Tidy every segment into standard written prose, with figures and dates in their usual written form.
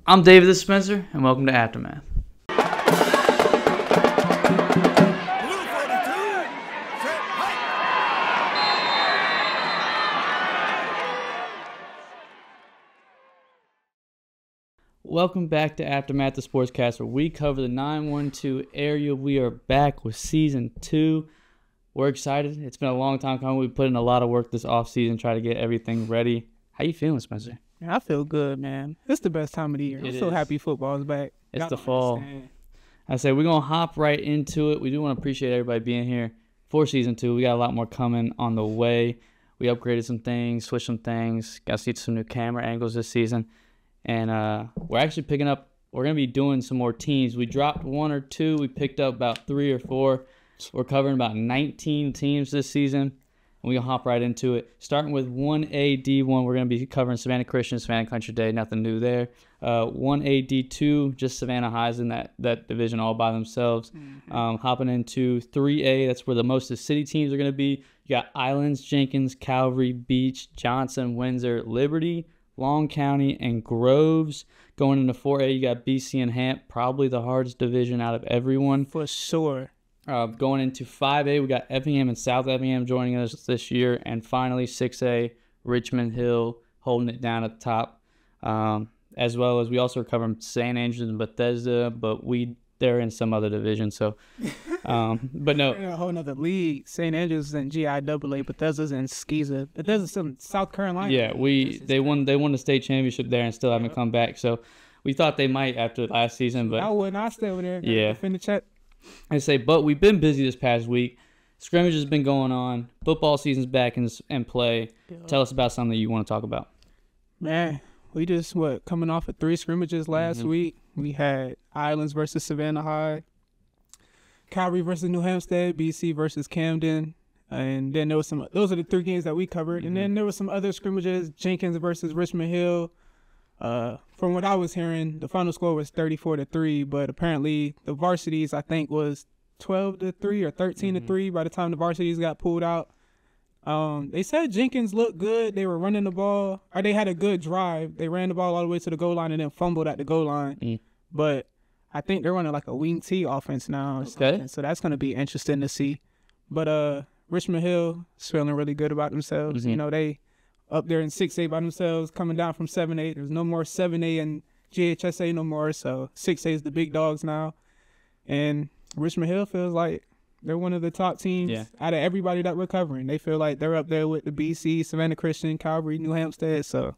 I'm David the Spencer, and welcome to Aftermath. Welcome back to Aftermath, the Sportscast, where we cover the 912 area. We are back with Season 2. We're excited. It's been a long time coming. We've put in a lot of work this offseason, try to get everything ready. How you feeling, Spencer? Man, I feel good, man. It's the best time of the year. I'm so happy football's back. It's the fall. I say we're going to hop right into it. We do want to appreciate everybody being here for Season 2. We got a lot more coming on the way. We upgraded some things, switched some things, got to see some new camera angles this season. And we're actually picking up, we're going to be doing some more teams. We dropped 1 or 2. We picked up about 3 or 4. We're covering about 19 teams this season. And we're going to hop right into it. Starting with 1A D1, we're going to be covering Savannah Christian, Savannah Country Day. Nothing new there. 1A D2, just Savannah Highs in that division all by themselves. Hopping into 3A, that's where the most of the city teams are going to be. You got Islands, Jenkins, Calvary, Beach, Johnson, Windsor, Liberty, Long County, and Groves. Going into 4A, you got BC and Hamp, probably the hardest division out of everyone. For sure. Going into 5A, we got Effingham and South Effingham joining us this year. And finally, 6A, Richmond Hill holding it down at the top. As well as we also are covering St. Andrews and Bethesda, but they're in some other division. So, but no. They're in a whole other league. St. Andrews is in GIAA, Bethesda's in Skeeza. Bethesda's in South Carolina. Yeah, they won the state championship there and still haven't come back. So we thought they might after last season, but I wouldn't. I stay over there. Yeah. Defend the check. But we've been busy this past week. Scrimmage has been going on. Football season's back in play. Yeah. Tell us about something that you want to talk about. Man, we just coming off of 3 scrimmages last week. We had Islands versus Savannah High, Calvary versus New Hampstead, BC versus Camden, and then there was some. Those are the 3 games that we covered, and then there was some other scrimmages: Jenkins versus Richmond Hill. From what I was hearing, the final score was 34-3, but apparently the varsities, I think, was 12-3 or 13-3 by the time the varsities got pulled out. They said Jenkins looked good. They were running the ball, or they had a good drive. They ran the ball all the way to the goal line and then fumbled at the goal line. But I think they're running like a wing T offense now. Okay. So that's going to be interesting to see. But Richmond Hill is feeling really good about themselves. You know, they up there in 6A by themselves, coming down from 7A. There's no more 7A and GHSA no more. So 6A is the big dogs now. And Richmond Hill feels like they're one of the top teams out of everybody that we're covering. They feel like they're up there with the BC, Savannah Christian, Calvary, New Hampstead. So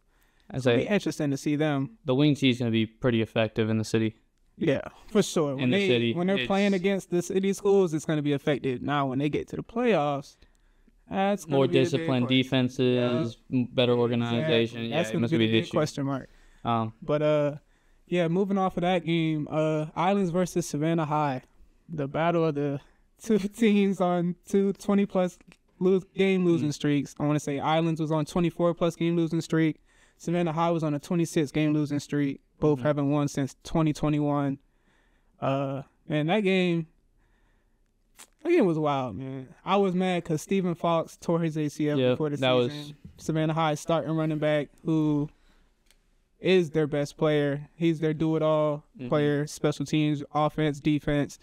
it's going to be interesting to see them. The wing T is going to be pretty effective in the city. Yeah, for sure. When they're playing against the city schools, it's going to be effective. Now, when they get to the playoffs, that's more disciplined defenses, better organization. Exactly. That's going to be a big question mark. Moving off of that game, Islands versus Savannah High. The battle of the 2 teams on 2 20-plus game losing streaks. I want to say Islands was on 24-plus game losing streak. Savannah High was on a 26 game losing streak. Both haven't won since 2021. And that game was wild, man. I was mad because Stephen Fox tore his ACL before the season. Savannah High starting running back who is their best player. He's their do-it-all player, special teams, offense, defense.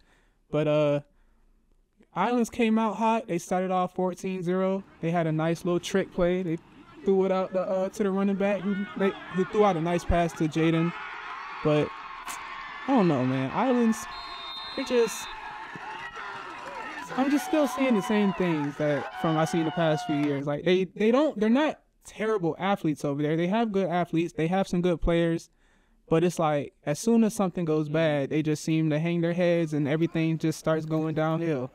But Islands came out hot. They started off 14-0. They had a nice little trick play. They threw it out to the running back who threw out a nice pass to Jaden. But I don't know, man. Islands, I'm just still seeing the same things that from I've seen the past few years. Like they're not terrible athletes over there. They have good athletes. They have some good players. But it's like as soon as something goes bad, they just seem to hang their heads and everything just starts going downhill.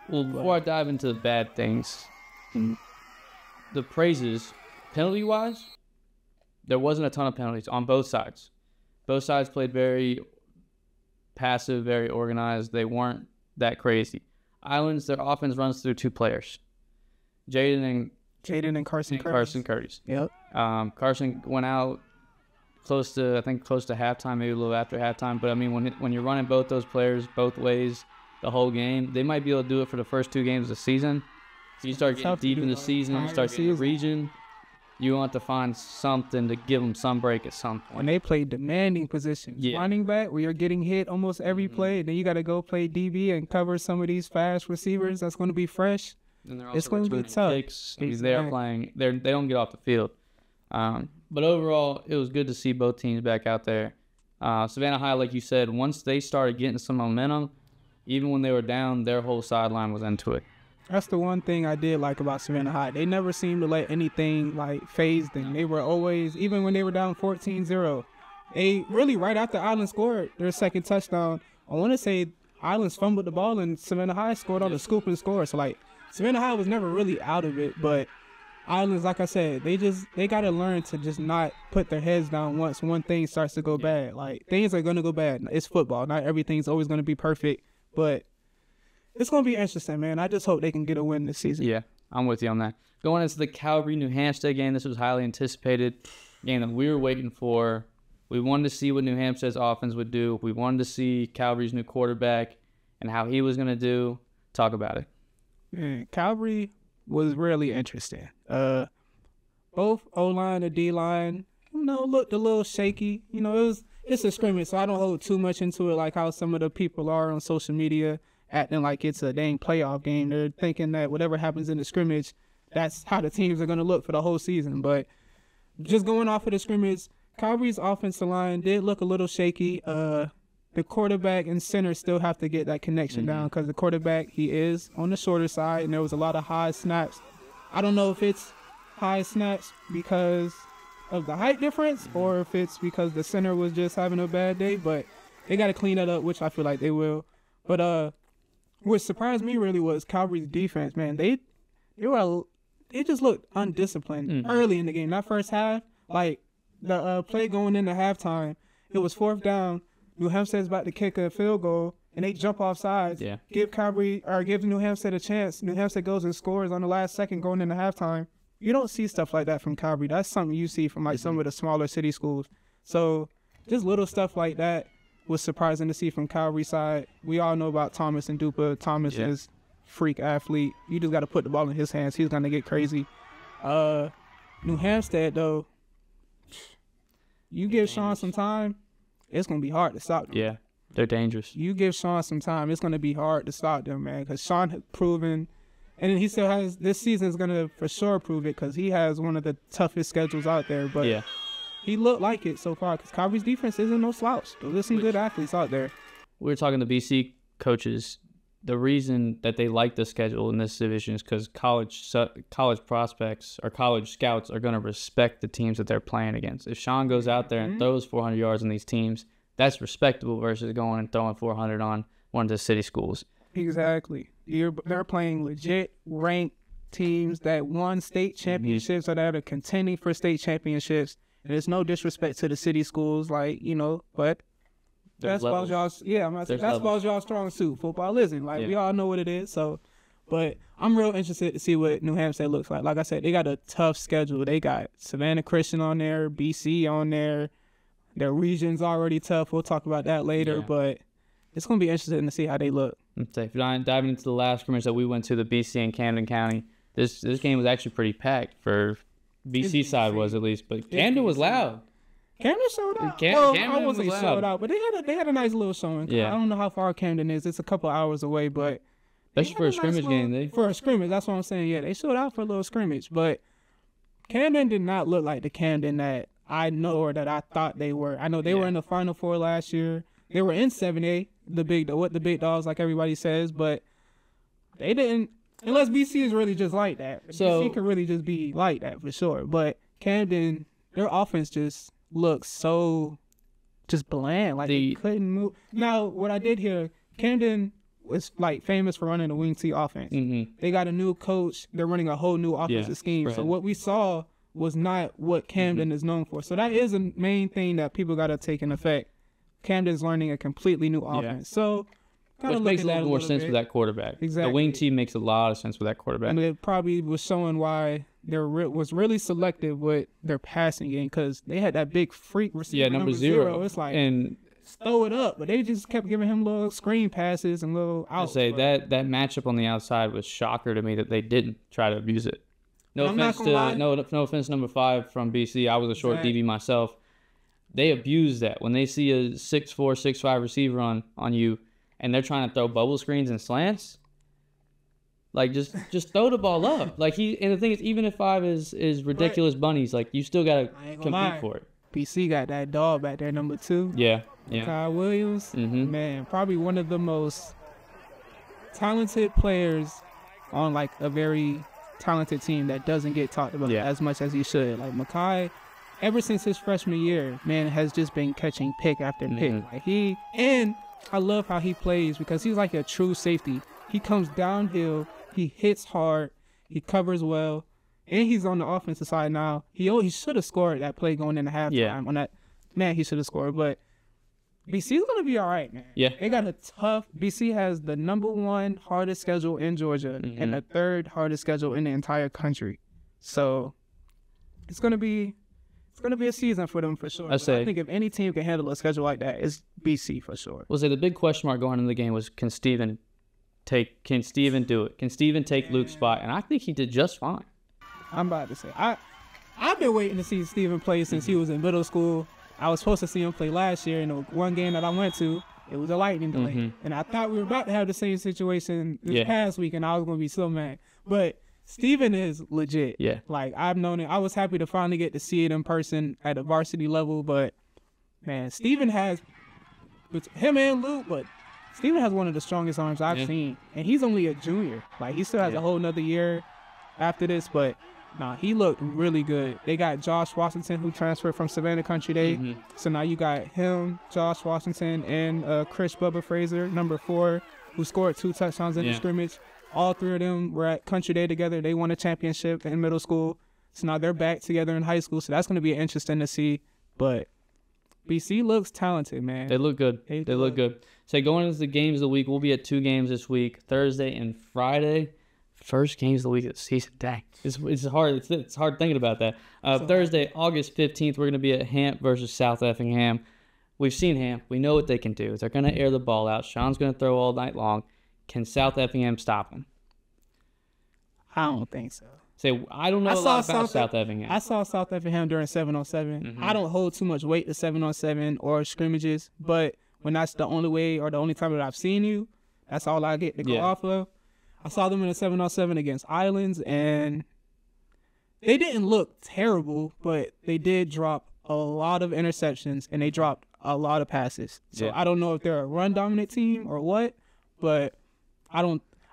Well, before I dive into the bad things, the praises, penalty-wise, there wasn't a ton of penalties on both sides. Both sides played very passive, very organized. They weren't that crazy. Islands, their offense runs through 2 players, Jaden and Carson Curtis. Yep. Carson went out close to halftime, maybe a little after halftime. But I mean, when you're running both those players both ways the whole game, they might be able to do it for the first 2 games of the season. You start getting deep in the season, you start getting the region. You want to find something to give them some break at some point. When they play demanding positions, running back where you're getting hit almost every play, then you got to go play DB and cover some of these fast receivers. That's going to be fresh. And they're also it's going to be tough. Exactly. They're playing. They don't get off the field. But overall, it was good to see both teams back out there. Savannah High, like you said, once they started getting some momentum, even when they were down, their whole sideline was into it. That's the one thing I did like about Savannah High. They never seemed to let anything phase them. They were always, even when they were down 14-0, they really, right after Island scored their second touchdown, I want to say Islands fumbled the ball and Savannah High scored on the scoop and score. So Savannah High was never really out of it, but Islands, like I said, they got to learn to just not put their heads down once one thing starts to go bad. Things are going to go bad. It's football. Not everything's always going to be perfect, but it's going to be interesting, man. I just hope they can get a win this season. Yeah, I'm with you on that. Going into the Calvary, New Hampstead game, this was highly anticipated. Game that we were waiting for. We wanted to see what New Hampstead's offense would do. We wanted to see Calvary's new quarterback and how he was going to do. Talk about it. Man, Calvary was really interesting. Both O-line and D-line, looked a little shaky. It's a scrimmage, so I don't hold too much into it like how some of the people are on social media acting like it's a dang playoff game. They're thinking that whatever happens in the scrimmage, that's how the teams are going to look for the whole season. But just going off of the scrimmage, Calvary's offensive line did look a little shaky. The quarterback and center still have to get that connection down because the quarterback, he is on the shorter side, and there was a lot of high snaps. I don't know if it's high snaps because of the height difference or if it's because the center was just having a bad day, but they got to clean that up, which I feel like they will. But what surprised me really was Calvary's defense, man. They just looked undisciplined early in the game. That first half, the play going into halftime, it was 4th down. New Hampstead's about to kick a field goal, and they jump off sides. Yeah. Give New Hampstead a chance. New Hampstead goes and scores on the last second going into halftime. You don't see stuff like that from Calvary. That's something you see from some of the smaller city schools. So just little stuff like that was surprising to see from Calvary side. We all know about Thomas and Dupa. Thomas is freak athlete. You just got to put the ball in his hands. He's going to get crazy. New Hampstead, though, you give Sean some time, it's going to be hard to stop them. Yeah, they're dangerous. You give Sean some time, it's going to be hard to stop them, man, because Sean has proven, and he still has, this season is going to for sure prove it because he has one of the toughest schedules out there. But he looked like it so far because Calvary's defense isn't no slouch. There's some good athletes out there. We were talking to BC coaches. The reason that they like the schedule in this division is because college prospects or college scouts are going to respect the teams that they're playing against. If Sean goes out there and throws 400 yards in these teams, that's respectable versus going and throwing 400 on one of the city schools. Exactly. They're playing legit ranked teams that won state championships or that are contending for state championships. And it's no disrespect to the city schools, but basketball's y'all's strong suit. Football isn't. We all know what it is. So, but I'm real interested to see what New Hampstead looks like. Like I said, they got a tough schedule. They got Savannah Christian on there, BC on there. Their region's already tough. We'll talk about that later, but it's going to be interesting to see how they look. If you're diving into the last scrimmage that we went to, the BC in Camden County, this game was actually pretty packed for BC side was at least, but Camden was loud. Camden showed out. Camden I wasn't was showed out, but they had a nice little showing. Yeah. I don't know how far Camden is. It's a couple hours away, but especially for a scrimmage game, for a scrimmage. That's what I'm saying. Yeah, they showed out for a little scrimmage, but Camden did not look like the Camden that I know or that I thought they were. I know they were in the Final Four last year. They were in 7A, the big dogs, like everybody says, but they didn't. Unless BC is really just like that. So BC could really just be like that for sure. But Camden, their offense just looks so just bland. They couldn't move. Now, what I did hear, Camden was famous for running a wing T offense. They got a new coach. They're running a whole new offensive scheme. Right. So what we saw was not what Camden is known for. So that is a main thing that people got to take in effect. Camden's learning a completely new offense. So which makes a little more sense with that quarterback. Exactly. The wing team makes a lot of sense with that quarterback. And it probably was showing why they was really selective with their passing game because they had that big freak receiver. Yeah, number 0. It's and throw it up, but they just kept giving him little screen passes and little outs. That matchup on the outside was shocker to me that they didn't try to abuse it. No I'm not offense gonna to lie. no offense, number 5 from BC. I was a short Exactly. DB myself. They abuse that when they see a 6'4", 6'5" receiver on you, and they're trying to throw bubble screens and slants. Like just throw the ball up. Like and the thing is, even if 5 is ridiculous bunnies, like you still gotta I ain't gonna compete lie. for it. BC got that dog back there, number 2. Yeah, yeah. Kyle Williams, Mhm. man, probably one of the most talented players on like a very talented team that doesn't get talked about Yeah. as much as he should. Like Makai, ever since his freshman year, man, has just been catching pick after pick. Mhm. Like and I love how he plays because he's like a true safety. He comes downhill, he hits hard, he covers well, and he's on the offensive side now. He should have scored that play going into halftime. Yeah. On that, man, he should have scored, but BC's gonna be all right, man. Yeah. They got a tough. BC has the number 1 hardest schedule in Georgia and the 3rd hardest schedule in the entire country. So it's gonna be a season for them for sure. I think if any team can handle a schedule like that, it's BC for sure. We'll say the big question mark going into the game was can Steven do it? Can Steven take Luke's spot? And I think he did just fine. I'm about to say I've been waiting to see Steven play since he was in middle school. I was supposed to see him play last year in the one game that I went to. It was a lightning delay. And I thought we were about to have the same situation this past week, and I was going to be so mad. But Steven is legit. Yeah. Like, I've known it. I was happy to finally get to see it in person at a varsity level. But, man, Steven has, with him and Luke, but Steven has one of the strongest arms I've seen. And he's only a junior. Like, he still has a whole nother year after this, but nah, he looked really good. They got Josh Washington, who transferred from Savannah Country Day. So now you got him, Josh Washington, and Chris Bubba Fraser, number 4, who scored 2 touchdowns in the scrimmage. All 3 of them were at Country Day together. They won a championship in middle school. So now they're back together in high school. So that's going to be interesting to see. But BC looks talented, man. They look good. They look good. So going into the games of the week, we'll be at 2 games this week, Thursday and Friday. First games of the week of the season. Dang. It's hard. It's hard thinking about that. Thursday, August 15th, we're going to be at Hamp versus South Effingham. We've seen Hamp. We know what they can do. They're going to air the ball out. Sean's going to throw all night long. Can South Effingham stop him? I don't think so. I don't know a lot about South Effingham. I saw South Effingham during 7-on-7. I don't hold too much weight to 7-on-7 or scrimmages, but when that's the only way or the only time that I've seen you, that's all I get to go off of. I saw them in a 7-on-7 against Islands, and they didn't look terrible, but they did drop a lot of interceptions, and they dropped a lot of passes. So I don't know if they're a run-dominant team or what, but I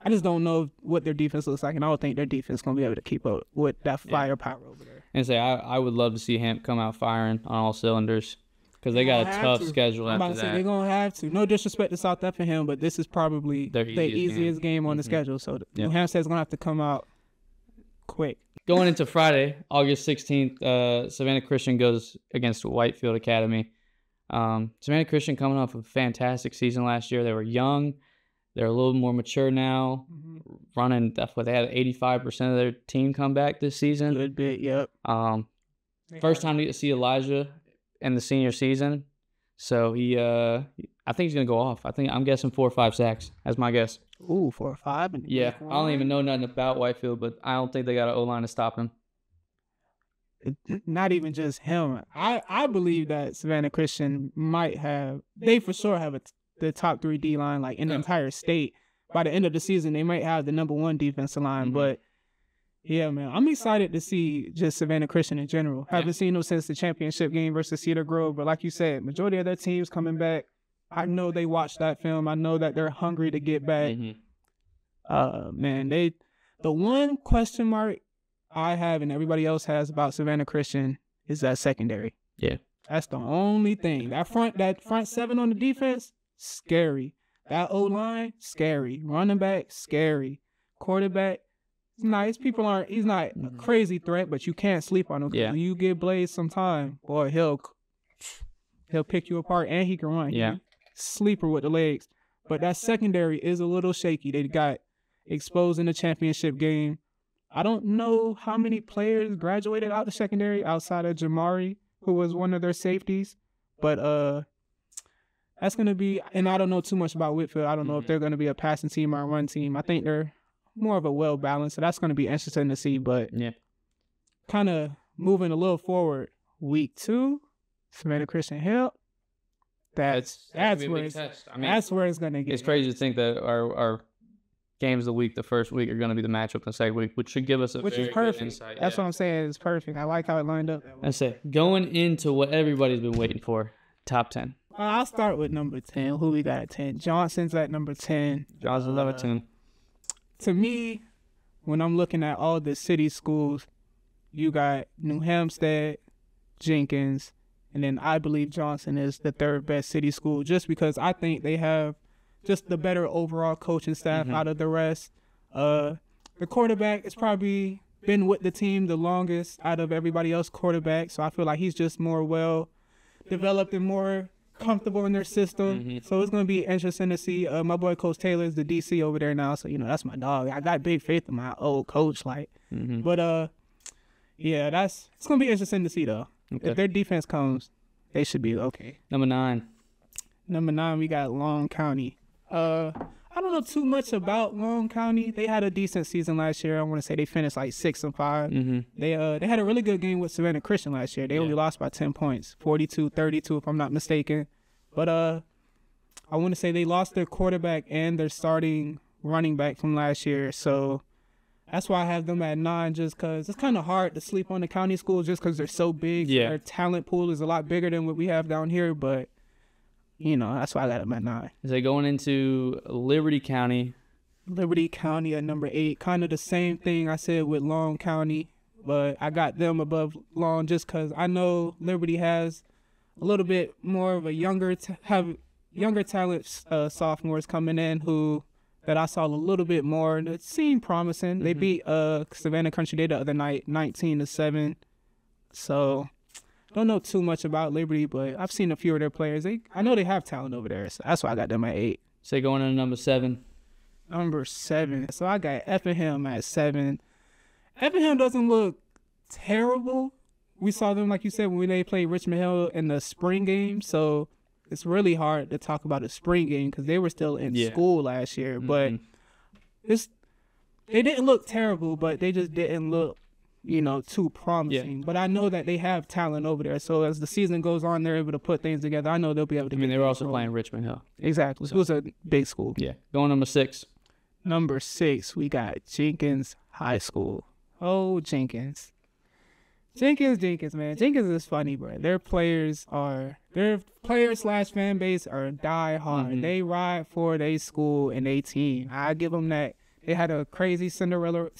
just don't know what their defense looks like, and I don't think their defense is going to be able to keep up with that firepower over there. And I would love to see Hamp come out firing on all cylinders because they got a tough schedule I'm after about to say that. they're going to have to. No disrespect to South Effingham, but this is probably Their the easiest game on the schedule. So New Hampstead's going to have to come out quick. Going into Friday, August 16th, Savannah Christian goes against Whitefield Academy. Savannah Christian coming off a fantastic season last year. They were young. They're a little more mature now. Running, that's what they had 85% of their team come back this season. Good bit, yep. First time to get to see Elijah in the senior season. So I think he's gonna go off. I'm guessing 4 or 5 sacks. That's my guess. Ooh, 4 or 5. Yeah, I don't even know nothing about Whitefield, but I don't think they got an O-line to stop him. Not even just him. I believe that Savannah Christian might have. They for sure have the top 3 D line like in the entire state. By the end of the season, they might have the number 1 defensive line. But yeah, man, I'm excited to see just Savannah Christian in general. Haven't seen them since the championship game versus Cedar Grove. But like you said, majority of their teams coming back. I know they watched that film. I know that they're hungry to get back. Man, the one question mark I have and everybody else has about Savannah Christian is that secondary. Yeah. That's the only thing. That front 7 on the defense, scary. That O-line, scary. Running back, scary. Quarterback, he's nice. He's not a crazy threat, but you can't sleep on him. Yeah. When you get Blaze some time, boy, he'll pick you apart, and he can run. Yeah. Sleeper with the legs. But that secondary is a little shaky. They got exposed in the championship game. I don't know how many players graduated out of secondary outside of Jamari, who was one of their safeties. But that's going to be, and I don't know too much about Whitefield. I don't know if they're going to be a passing team or a run team. I think they're more of a well-balanced, so that's going to be interesting to see. But kind of moving a little forward. Week 2, Savannah Christian Hill. That's where it's gonna get. It's crazy to think that our games of the week, the first week, are going to be the matchup the second week, which should give us which is perfect. Insight. That's what I'm saying. It's perfect. I like how it lined up. I say going into what everybody's been waiting for, top 10. I'll start with number 10. Who we got at 10? Johnson's at number 10. Johnson's number 10. To me, when I'm looking at all the city schools, you got New Hampstead, Jenkins, and then I believe Johnson is the third best city school just because I think they have just the better overall coaching staff out of the rest. The quarterback has probably been with the team the longest out of everybody else quarterback, so I feel like he's just more well-developed and more comfortable in their system. So it's going to be interesting to see. My boy Coach Taylor is the DC over there now, so, that's my dog. I got big faith in my old coach. But, yeah, it's going to be interesting to see, though. Okay. If their defense comes, they should be okay. Number 9, we got Long County. I don't know too much about Long County. They had a decent season last year. I want to say they finished like 6-5. They had a really good game with Savannah Christian last year. They only lost by 10 points, 42-32 if I'm not mistaken. But I want to say they lost their quarterback and their starting running back from last year. So that's why I have them at 9, just because it's kind of hard to sleep on the county schools just because they're so big. Yeah. Their talent pool is a lot bigger than what we have down here, but that's why I got them at 9. Is they going into Liberty County? Liberty County at number 8. Kind of the same thing I said with Long County, but I got them above Long just because I know Liberty has a little bit more of a younger talent sophomores coming in that I saw a little bit more. And it seemed promising. They beat Savannah Country Day the other night, 19-7. So don't know too much about Liberty, but I've seen a few of their players. I know they have talent over there, so that's why I got them at 8. Say going into number 7. Number 7. So I got Effingham at 7. Effingham doesn't look terrible. We saw them, like you said, when they played Richmond Hill in the spring game, so it's really hard to talk about a spring game because they were still in school last year. But they didn't look terrible, but they just didn't look too promising. Yeah. But I know that they have talent over there. So as the season goes on, they're able to put things together. I know they'll be able to. They were also playing Richmond Hill. Exactly. So it was a big school. Yeah. Going number 6. Number 6, we got Jenkins High School. Oh, Jenkins, man. Jenkins is funny, bro. Their players / fan base are die hard. They ride for their school and their team. I give them that. They had a crazy Cinderella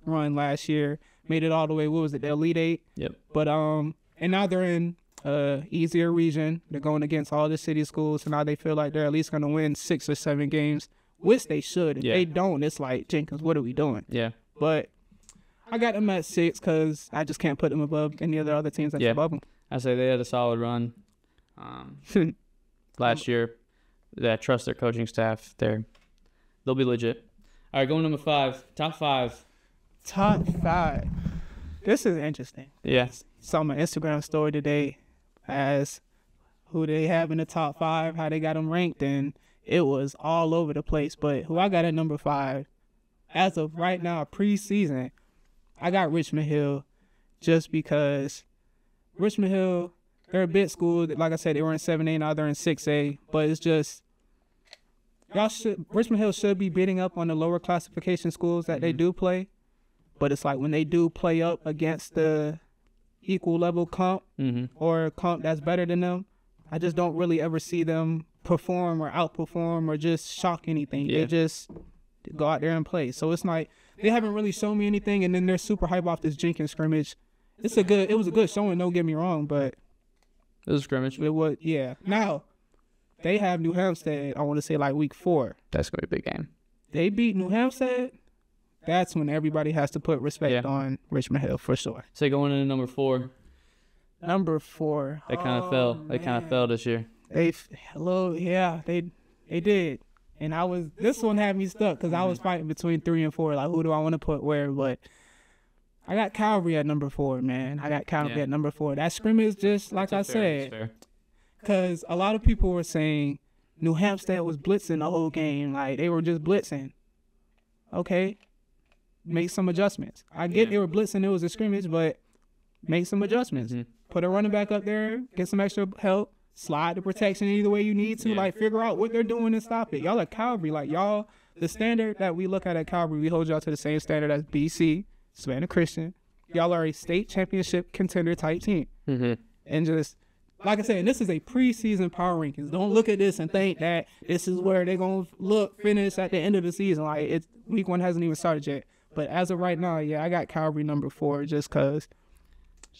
run last year. Made it all the way. What was it? The Elite 8. Yep. But and now they're in easier region. They're going against all the city schools. So now they feel like they're at least going to win 6 or 7 games, which they should. If they don't, it's like, Jenkins, what are we doing? Yeah. But I got them at 6 because I just can't put them above any of the other teams that's above them. I say they had a solid run last year. I trust their coaching staff. They'll be legit. All right, going number 5. Top 5. Top 5. This is interesting. Yeah. Saw my Instagram story today as who they have in the top 5, how they got them ranked, and it was all over the place. But who I got at number 5, as of right now, preseason, I got Richmond Hill just because Richmond Hill, they're a big school. Like I said, they were in 7A, now they're in 6A. But it's just, Richmond Hill should be bidding up on the lower classification schools that they do play. But it's like when they do play up against the equal level comp or comp that's better than them, I just don't really ever see them perform or outperform or just shock anything. They just go out there and play. So it's like they haven't really shown me anything, and then they're super hype off this Jenkins scrimmage. It was a good showing, don't get me wrong, but it was a scrimmage. It was, yeah. Now they have New Hampstead, I want to say like week 4. That's gonna be a big game. They beat New Hampstead. That's when everybody has to put respect on Richmond Hill for sure. So going into number 4. Number 4. They kind of fell. They kind of fell this year. They did. And this one had me stuck because I was fighting between 3 and 4. Like, who do I want to put where? But I got Calvary at number 4, man. I got Calvary at number 4. That scrimmage, just like I said, because a lot of people were saying New Hampstead was blitzing the whole game. Like, they were just blitzing. Okay. make some adjustments. I get they were blitzing, it was a scrimmage, but make some adjustments. Put a running back up there, get some extra help, slide the protection either way you need to, like figure out what they're doing and stop it. Y'all are Calvary, like y'all, the standard that we look at Calvary, we hold y'all to the same standard as BC, Savannah Christian. Y'all are a state championship contender type team. And just, like I said, and this is a preseason power rankings. Don't look at this and think that this is where they're going to finish at the end of the season. Like, it's week 1 hasn't even started yet. But as of right now, I got Calvary number 4 just because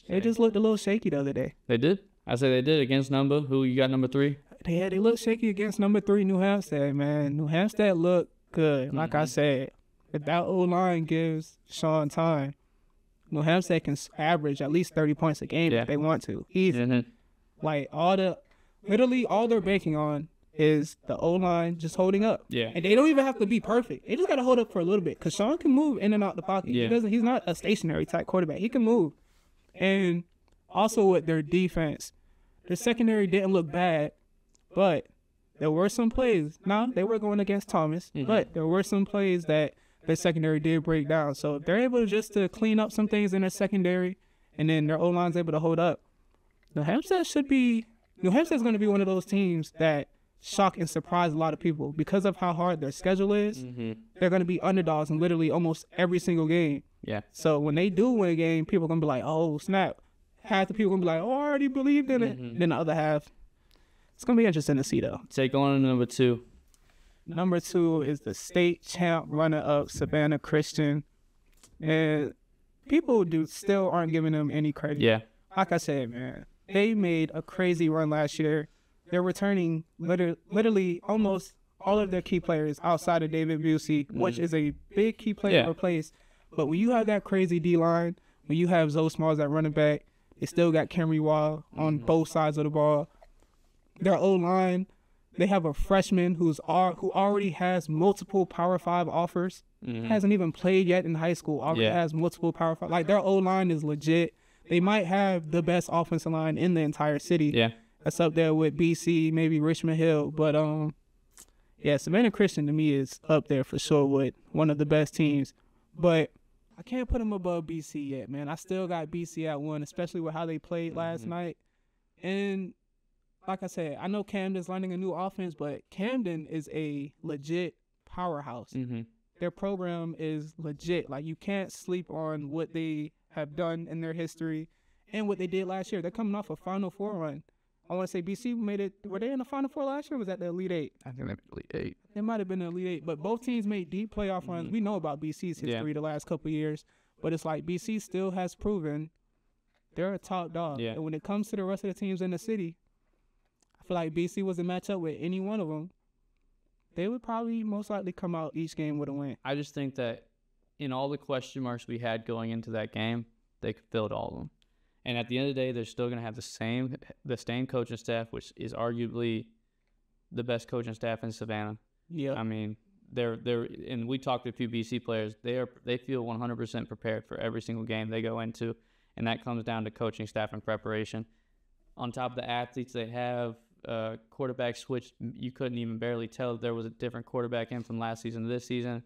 they just looked a little shaky the other day. They did? I say they did against number. Who you got number 3? They looked shaky against number 3, New Hampstead, man. New Hampstead looked good. Like I said, if that O-line gives Sean time, New Hampstead can average at least 30 points a game if they want to. Easy. Like, literally all they're banking on is the O-line just holding up. Yeah. And they don't even have to be perfect. They just got to hold up for a little bit because Sean can move in and out the pocket. Yeah. He's not a stationary type quarterback. He can move. And also with their defense, their secondary didn't look bad, but there were some plays. Now, they were going against Thomas, but there were some plays that their secondary did break down. So if they're able to clean up some things in their secondary and then their O-line's able to hold up, New Hampstead's going to be one of those teams that shock and surprise a lot of people because of how hard their schedule is. They're going to be underdogs in literally almost every single game. Yeah. So when they do win a game, people are going to be like, oh, snap. Half the people are going to be like, oh, I already believed in it. Then the other half, it's going to be interesting to see, though. Take on number 2. Number 2 is the state champ runner-up, Savannah Christian. And people still aren't giving them any credit. Yeah. Like I said, man, they made a crazy run last year. They're returning literally almost all of their key players outside of David Busey, which is a big key player to replace. But when you have that crazy D-line, when you have Zoe Smalls at running back, they still got Camry Wall on both sides of the ball. Their O-line, they have a freshman who already has multiple Power 5 offers. Hasn't even played yet in high school. Already has multiple Power 5. Like, their O-line is legit. They might have the best offensive line in the entire city. Yeah. That's up there with BC, maybe Richmond Hill. But, Savannah Christian to me is up there for sure with one of the best teams. But I can't put them above BC yet, man. I still got BC at 1, especially with how they played last night. And like I said, I know Camden's learning a new offense, but Camden is a legit powerhouse. Their program is legit. Like, you can't sleep on what they have done in their history and what they did last year. They're coming off a Final Four run. I want to say BC made it. Were they in the Final Four last year or was that the Elite 8? I think they made Elite 8. It might have been the Elite 8, but both teams made deep playoff runs. We know about BC's history the last couple of years, but it's like BC still has proven they're a top dog. And when it comes to the rest of the teams in the city, I feel like BC was a matchup with any one of them. They would probably most likely come out each game with a win. I just think that in all the question marks we had going into that game, they filled all of them. And at the end of the day, they're still going to have the same coaching staff, which is arguably the best coaching staff in Savannah. Yeah. I mean, they're and we talked to a few BC players. They feel 100% prepared for every single game they go into, and that comes down to coaching staff and preparation. On top of the athletes they have, quarterback switch, you couldn't even barely tell there was a different quarterback in from last season to this season.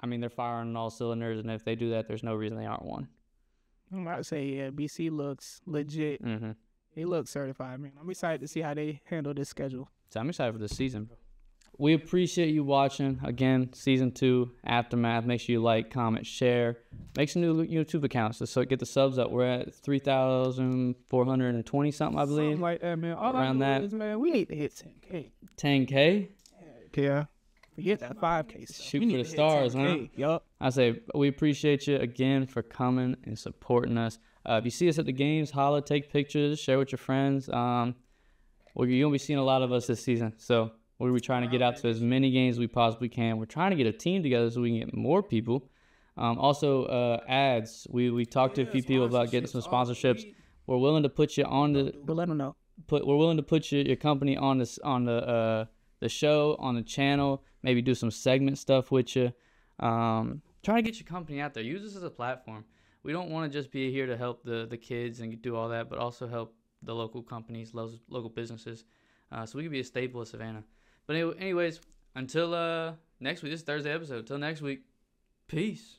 I mean, they're firing on all cylinders, and if they do that, there's no reason they aren't one. I'm about to say, BC looks legit. They look certified, man. I'm excited to see how they handle this schedule. So I'm excited for this season, bro. We appreciate you watching. Again, Season 2, Aftermath. Make sure you like, comment, share. Make some new YouTube accounts so get the subs up. We're at 3,420 something, I believe. Something like that, man. All around that. Is, man, we need to hit 10K. 10K? Yeah. Forget that 5K stuff. Shoot for the stars, huh? Yup. I say we appreciate you again for coming and supporting us. If you see us at the games, holla, take pictures, share with your friends. You're going to be seeing a lot of us this season. So we'll be trying to get out to as many games as we possibly can. We're trying to get a team together so we can get more people. Also, ads. We talked to a few people about getting some sponsorships. We're willing to put you on the. But let them know. We're willing to put your company on the show, on the channel. Maybe do some segment stuff with you. Try to get your company out there. Use this as a platform. We don't want to just be here to help the kids and do all that, but also help the local companies, local businesses, so we can be a staple of Savannah. But anyways, until next week, this is Thursday episode. Until next week. Peace.